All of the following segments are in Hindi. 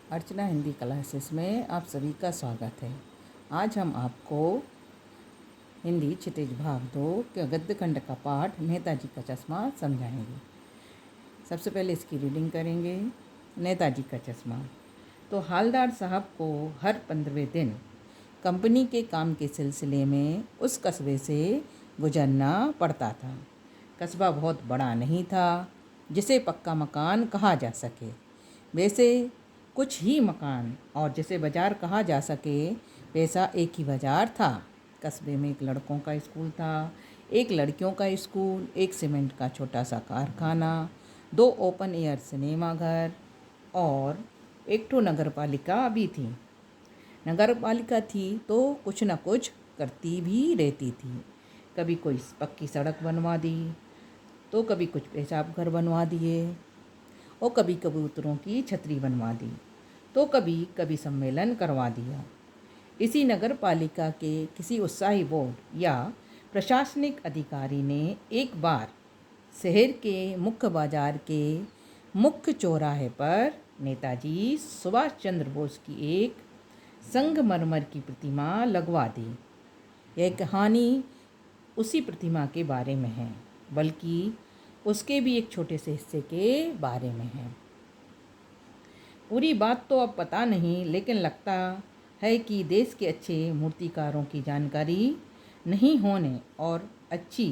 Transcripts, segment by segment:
अर्चना हिंदी क्लासेस में आप सभी का स्वागत है। आज हम आपको हिंदी क्षितिज भाग 2 के गद्य खंड का पाठ नेताजी का चश्मा समझाएंगे। सबसे पहले इसकी रीडिंग करेंगे। नेताजी का चश्मा। तो हालदार साहब को हर 15वें दिन कंपनी के काम के सिलसिले में उस कस्बे से गुजरना पड़ता था। कस्बा बहुत बड़ा नहीं था जिसे पक्का मकान कहा जा सके, वैसे कुछ ही मकान, और जिसे बाज़ार कहा जा सके वैसा एक ही बाज़ार था। कस्बे में एक लड़कों का स्कूल था, एक लड़कियों का स्कूल, एक सीमेंट का छोटा सा कारखाना, 2 ओपन एयर सिनेमा घर और एक ठो नगर पालिका भी थी। नगर पालिका थी तो कुछ न कुछ करती भी रहती थी। कभी कोई पक्की सड़क बनवा दी, तो कभी कुछ पेशाब घर बनवा दिए, और कभी कबूतरों की छतरी बनवा दी, तो कभी कभी सम्मेलन करवा दिया। इसी नगर पालिका के किसी उत्साही बोर्ड या प्रशासनिक अधिकारी ने एक बार शहर के मुख्य बाजार के मुख्य चौराहे पर नेताजी सुभाष चंद्र बोस की एक संगमरमर की प्रतिमा लगवा दी। यह कहानी उसी प्रतिमा के बारे में है, बल्कि उसके भी एक छोटे से हिस्से के बारे में है। पूरी बात तो अब पता नहीं, लेकिन लगता है कि देश के अच्छे मूर्तिकारों की जानकारी नहीं होने और अच्छी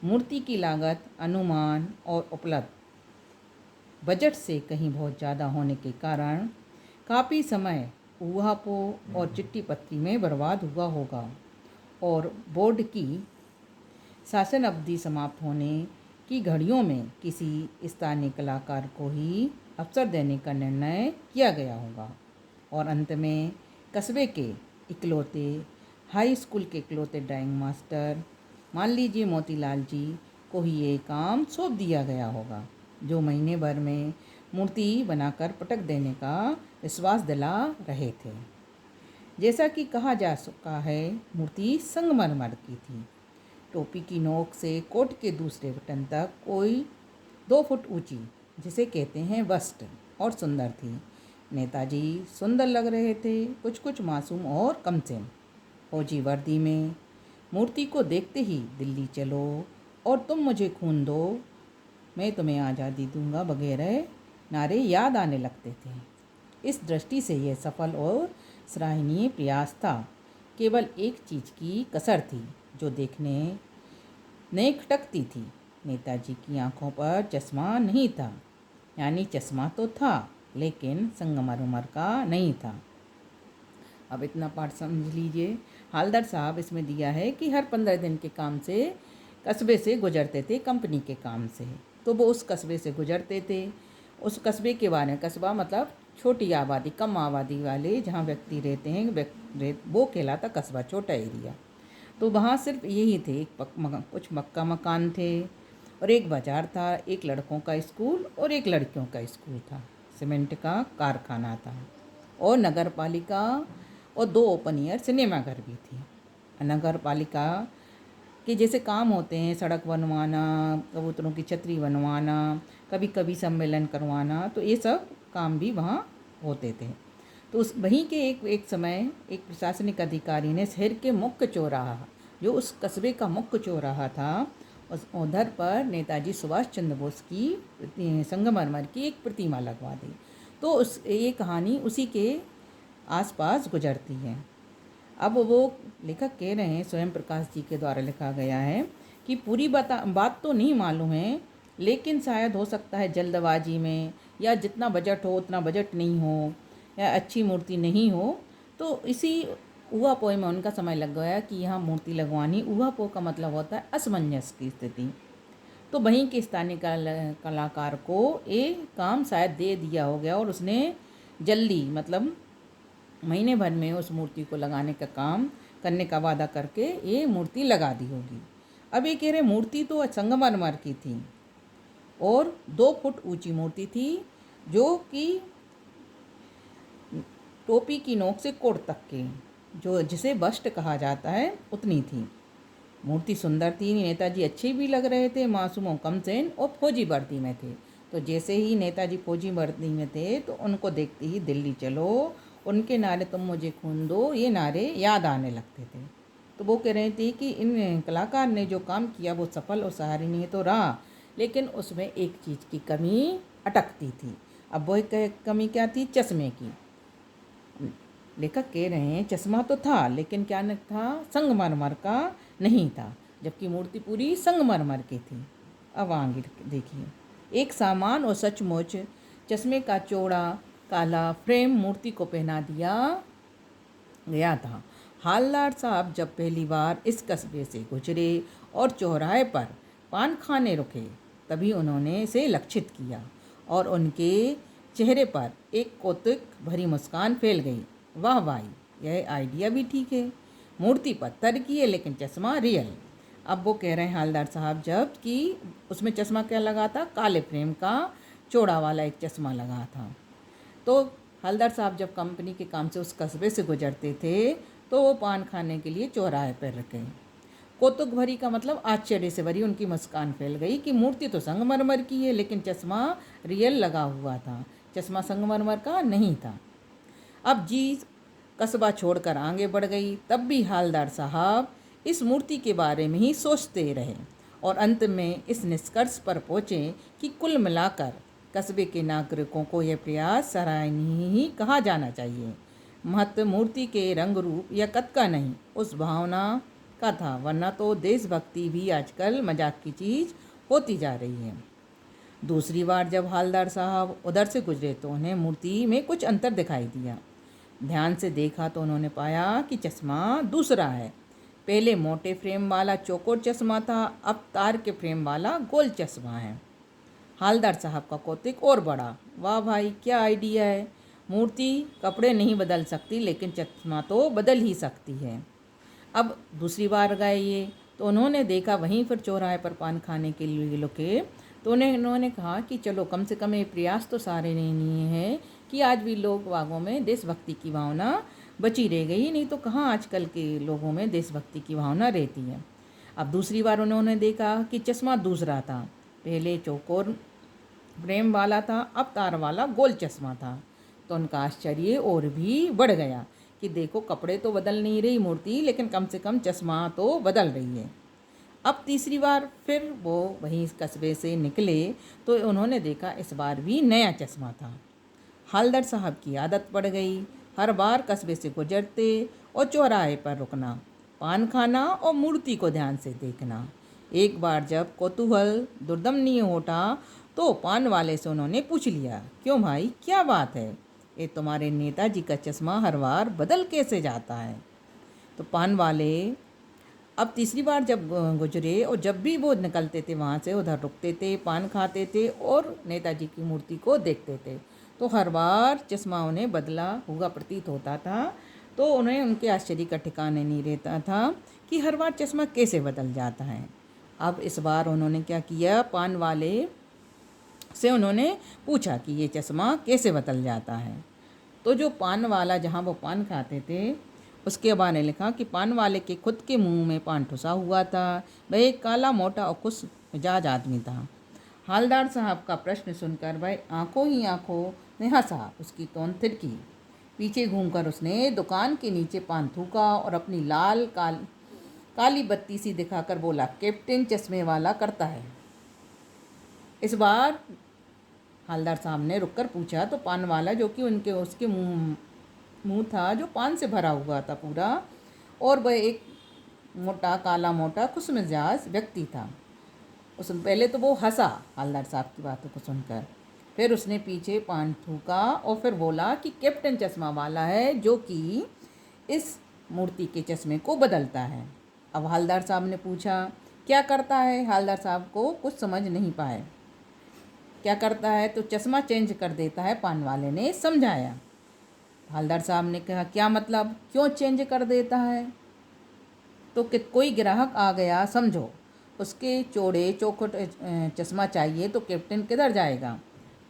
मूर्ति की लागत, अनुमान और उपलब्ध बजट से कहीं बहुत ज़्यादा होने के कारण काफ़ी समय ऊहापोह और चिट्ठी पत्री में बर्बाद हुआ होगा, और बोर्ड की शासन अवधि समाप्त होने की घड़ियों में किसी स्थानीय कलाकार को ही अवसर देने का निर्णय किया गया होगा, और अंत में कस्बे के इकलौते हाई स्कूल के इकलौते ड्राइंग मास्टर, मान लीजिए मोतीलाल जी, को ही ये काम सौंप दिया गया होगा, जो महीने भर में मूर्ति बनाकर पटक देने का विश्वास दिला रहे थे। जैसा कि कहा जा चुका है, मूर्ति संगमरमर की थी। टोपी की नोक से कोट के दूसरे बटन तक कोई 2 फुट ऊंची, जिसे कहते हैं बस्ट, और सुंदर थी। नेताजी सुंदर लग रहे थे, कुछ कुछ मासूम और कमसिन। फौजी वर्दी में मूर्ति को देखते ही दिल्ली चलो और तुम मुझे खून दो, मैं तुम्हें आज़ादी दूंगा वगैरह नारे याद आने लगते थे। इस दृष्टि से यह सफल और सराहनीय प्रयास था। केवल एक चीज़ की कसर थी जो देखने ने खटकती थी। नेताजी की आंखों पर चश्मा नहीं था, यानी चश्मा तो था लेकिन संगमरमर का नहीं था। अब इतना पाठ समझ लीजिए। हालदार साहब इसमें दिया है कि हर 15 दिन के काम से कस्बे से गुजरते थे, कंपनी के काम से, तो वो उस कस्बे से गुजरते थे। उस कस्बे के बारे में, कस्बा मतलब छोटी आबादी, कम आबादी वाले जहाँ व्यक्ति रहते हैं, वो कहलाता कस्बा, छोटा एरिया। तो वहाँ सिर्फ यही थे, कुछ मक्का मकान थे और एक बाज़ार था, एक लड़कों का स्कूल और एक लड़कियों का स्कूल था, सीमेंट का कारखाना था, और नगर पालिका और 2 ओपन एयर सिनेमा घर भी थी। नगर पालिका के जैसे काम होते हैं, सड़क बनवाना, कबूतरों की छतरी बनवाना, कभी कभी सम्मेलन करवाना, तो ये सब काम भी वहाँ होते थे। तो उस वहीं के एक समय एक प्रशासनिक अधिकारी ने शहर के मुख्य चौराहा, जो उस कस्बे का मुख्य चौराहा था, उस उधर पर नेताजी सुभाष चंद्र बोस की संगमरमर की एक प्रतिमा लगवा दी। तो ये कहानी उसी के आसपास गुजरती है। अब वो लेखक कह रहे हैं, स्वयं प्रकाश जी के द्वारा लिखा गया है, कि पूरी बात तो नहीं मालूम है, लेकिन शायद हो सकता है जल्दबाजी में, या जितना बजट हो उतना बजट नहीं हो, या अच्छी मूर्ति नहीं हो, तो इसी ऊहापोह में उनका समय लग गया कि यहाँ मूर्ति लगवानी। ऊहापोह का मतलब होता है असमंजस की स्थिति। तो वहीं के स्थानीय कलाकार को ये काम शायद दे दिया हो गया, और उसने जल्दी, मतलब महीने भर में उस मूर्ति को लगाने का काम करने का वादा करके ये मूर्ति लगा दी होगी। अब ये कह रहे मूर्ति तो संगमरमर की थी और 2 फुट ऊंची मूर्ति थी, जो कि टोपी की नोक से कोट तक की, जो जिसे बस्ट कहा जाता है, उतनी थी। मूर्ति सुंदर थी, नेताजी अच्छे भी लग रहे थे, मासूम और कमसिन, और फौजी वर्दी में थे। तो जैसे ही नेताजी फौजी वर्दी में थे तो उनको देखते ही दिल्ली चलो, उनके नारे तुम मुझे खून दो, ये नारे याद आने लगते थे। तो वो कह रहे थे कि इन कलाकार ने जो काम किया वो सफल और सराहनीय तो रहा, लेकिन उसमें एक चीज़ की कमी अटकती थी। अब वो कमी क्या थी? चश्मे की। लेखक कह रहे हैं चश्मा तो था, लेकिन क्या न था? संगमरमर का नहीं था, जबकि मूर्ति पूरी संगमरमर की थी। अब आगे देखिए, एक सामान और सचमुच चश्मे का चौड़ा काला फ्रेम मूर्ति को पहना दिया गया था। हालदार साहब जब पहली बार इस कस्बे से गुजरे और चौराहे पर पान खाने रुके, तभी उन्होंने इसे लक्षित किया और उनके चेहरे पर एक कौतुक भरी मुस्कान फैल गई। वाह भाई, यह आइडिया भी ठीक है। मूर्ति पत्थर की है लेकिन चश्मा रियल। अब वो कह रहे हैं हालदार साहब जब कि उसमें चश्मा क्या लगा था? काले फ्रेम का चौड़ा वाला एक चश्मा लगा था। तो हालदार साहब जब कंपनी के काम से उस कस्बे से गुजरते थे तो वो पान खाने के लिए चौराहे पर रुके। कौतुक भरी का मतलब आश्चर्य से भरी उनकी मुस्कान फैल गई कि मूर्ति तो संगमरमर की है लेकिन चश्मा रियल लगा हुआ था, चश्मा संगमरमर का नहीं था। अब जी कस्बा छोड़कर आगे बढ़ गई, तब भी हालदार साहब इस मूर्ति के बारे में ही सोचते रहे और अंत में इस निष्कर्ष पर पहुँचे कि कुल मिलाकर कस्बे के नागरिकों को यह प्रयास सराहनीय ही कहा जाना चाहिए। महत्व मूर्ति के रंग रूप या कद का नहीं, उस भावना का था, वरना तो देशभक्ति भी आजकल मजाक की चीज़ होती जा रही है। दूसरी बार जब हालदार साहब उधर से गुजरे तो उन्हें मूर्ति में कुछ अंतर दिखाई दिया। ध्यान से देखा तो उन्होंने पाया कि चश्मा दूसरा है। पहले मोटे फ्रेम वाला चौकोर चश्मा था, अब तार के फ्रेम वाला गोल चश्मा है। हालदार साहब का कौतुक और बड़ा। वाह भाई, क्या आइडिया है। मूर्ति कपड़े नहीं बदल सकती लेकिन चश्मा तो बदल ही सकती है। अब दूसरी बार गए ये तो उन्होंने देखा वहीं पर चौराहे पर पान खाने के लिए रुके, तो उन्होंने कहा कि चलो कम से कम ये प्रयास तो सराहनीय है कि आज भी लोग बागों में देशभक्ति की भावना बची रह गई, नहीं तो कहाँ आजकल के लोगों में देशभक्ति की भावना रहती है। अब दूसरी बार उन्होंने देखा कि चश्मा दूसरा था। पहले चौकोर फ्रेम वाला था, अब तार वाला गोल चश्मा था। तो उनका आश्चर्य और भी बढ़ गया कि देखो कपड़े तो बदल नहीं रही मूर्ति, लेकिन कम से कम चश्मा तो बदल रही है। अब तीसरी बार फिर वो वहीं कस्बे से निकले तो उन्होंने देखा इस बार भी नया चश्मा था। हालदार साहब की आदत पड़ गई, हर बार कस्बे से गुजरते और चौराहे पर रुकना, पान खाना और मूर्ति को ध्यान से देखना। एक बार जब कौतूहल दुर्दमनीय उठा तो पान वाले से उन्होंने पूछ लिया, क्यों भाई, क्या बात है? ये तुम्हारे नेताजी का चश्मा हर बार बदल कैसे जाता है? तो पान वाले अब तीसरी बार जब गुजरे और जब भी वो निकलते थे वहाँ से, उधर रुकते थे, पान खाते थे और नेताजी की मूर्ति को देखते थे, तो हर बार चश्मा उन्हें बदला हुआ प्रतीत होता था। तो उन्हें उनके आश्चर्य का ठिकाने नहीं रहता था कि हर बार चश्मा कैसे बदल जाता है। अब इस बार उन्होंने क्या किया, पान वाले से उन्होंने पूछा कि ये चश्मा कैसे बदल जाता है। तो जो पान वाला जहाँ वो पान खाते थे उसके बाद ने लिखा कि पान वाले के खुद के मुंह में पान ठुसा हुआ था। वह एक काला मोटा और खुश मिजाज आदमी था। हालदार साहब का प्रश्न सुनकर वह आंखों ही आंखों में हंसा। उसकी तोन थिरकी, पीछे घूमकर उसने दुकान के नीचे पान थूका और अपनी लाल काली बत्ती सी दिखाकर बोला, कैप्टन चश्मे वाला करता है। इस बार हालदार साहब ने रुककर पूछा तो पान वाला, जो कि उसके मुंह था जो पान से भरा हुआ था पूरा, और वह एक मोटा काला मोटा खुशमिजाज व्यक्ति था। पहले तो वो हंसा हालदार साहब की बातों को सुनकर, फिर उसने पीछे पान थूका और फिर बोला कि कैप्टन चश्मा वाला है जो कि इस मूर्ति के चश्मे को बदलता है। अब हालदार साहब ने पूछा क्या करता है? हालदार साहब को कुछ समझ नहीं पाए। क्या करता है? तो चश्मा चेंज कर देता है, पान वाले ने समझाया। हालदार साहब ने कहा क्या मतलब, क्यों चेंज कर देता है? तो कि कोई ग्राहक आ गया समझो, उसके चौड़े चौखट चश्मा चाहिए तो कैप्टन किधर जाएगा?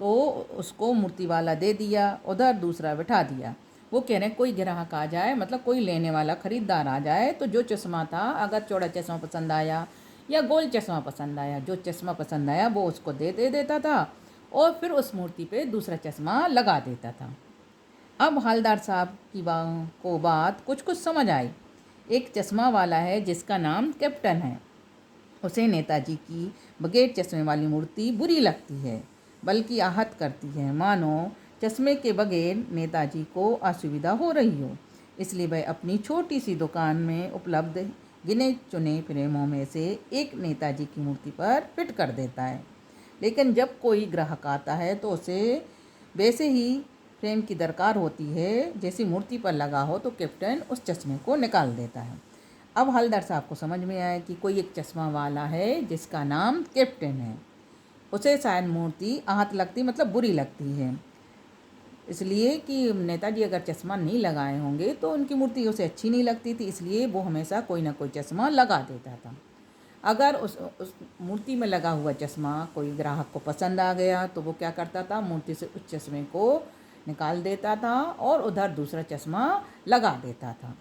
तो उसको मूर्ति वाला दे दिया, उधर दूसरा बिठा दिया। वो कह रहे हैं कोई ग्राहक आ जाए, मतलब कोई लेने वाला ख़रीदार आ जाए तो जो चश्मा था, अगर चौड़ा चश्मा पसंद आया या गोल चश्मा पसंद आया, जो चश्मा पसंद आया वो उसको दे देता था और फिर उस मूर्ति पे दूसरा चश्मा लगा देता था। अब हवलदार साहब को बात कुछ कुछ समझ आई। एक चश्मा वाला है जिसका नाम कैप्टन है। उसे नेताजी की बगैर चश्मे वाली मूर्ति बुरी लगती है, बल्कि आहत करती है, मानो चश्मे के बगैर नेताजी को असुविधा हो रही हो। इसलिए वह अपनी छोटी सी दुकान में उपलब्ध गिने चुने फ्रेमों में से एक नेताजी की मूर्ति पर फिट कर देता है। लेकिन जब कोई ग्राहक आता है तो उसे वैसे ही फ्रेम की दरकार होती है जैसी मूर्ति पर लगा हो, तो कैप्टन उस चश्मे को निकाल देता है। अब हवलदार साहब को समझ में आया कि कोई एक चश्मा वाला है जिसका नाम कैप्टन है। उसे शायद मूर्ति आहत लगती, मतलब बुरी लगती है, इसलिए कि नेताजी अगर चश्मा नहीं लगाए होंगे तो उनकी मूर्ति उसे अच्छी नहीं लगती थी, इसलिए वो हमेशा कोई ना कोई चश्मा लगा देता था। अगर उस मूर्ति में लगा हुआ चश्मा कोई ग्राहक को पसंद आ गया तो वो क्या करता था, मूर्ति से उस चश्मे को निकाल देता था और उधर दूसरा चश्मा लगा देता था।